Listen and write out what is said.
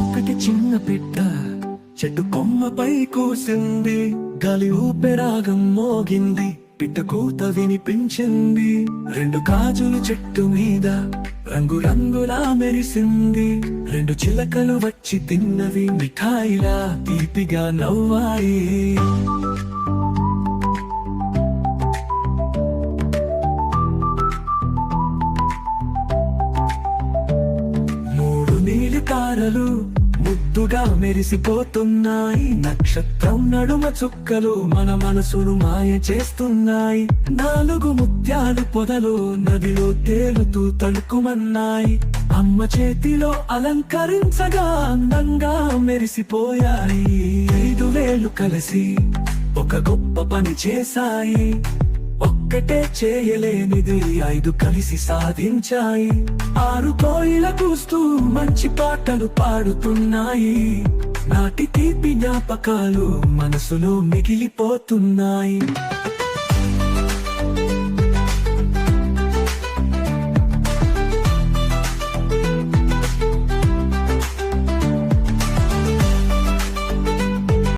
ఒకటి చిన్న పిట్ట చెట్టు కొమ్మపై కూసింది. గాలి ఊపెరాగం మోగింది, పిట్ట కూత వినిపించింది. రెండు గాజులు చెట్టు మీద రంగు రంగులా మెరిసింది. రెండు చిలకలు వచ్చి తిన్నవి మిఠాయిలా తీపిగా నవ్వాయి. తారలు ముద్దుగా మెరిసిపోతున్నాయి. నక్షత్రం నడుమ చుక్కలు మన మనసును మాయ చేస్తున్నాయి. నాలుగు ముత్యాలు పొదలు నదిలో తేలుతూ తడుకుమన్నాయి. అమ్మ చేతిలో అలంకరించగా అందంగా మెరిసిపోయాయి. 5 వేలు కలిసి ఒక గొప్ప పని చేశాయి. ఒక్కటే చేయలేనిది 5 కలిసి సాధించాయి. 6 కోయిల కూస్తూ మంచి పాటలు పాడుతున్నాయి. నాటి తీపి జ్ఞాపకాలు మనసులో మిగిలిపోతున్నాయి.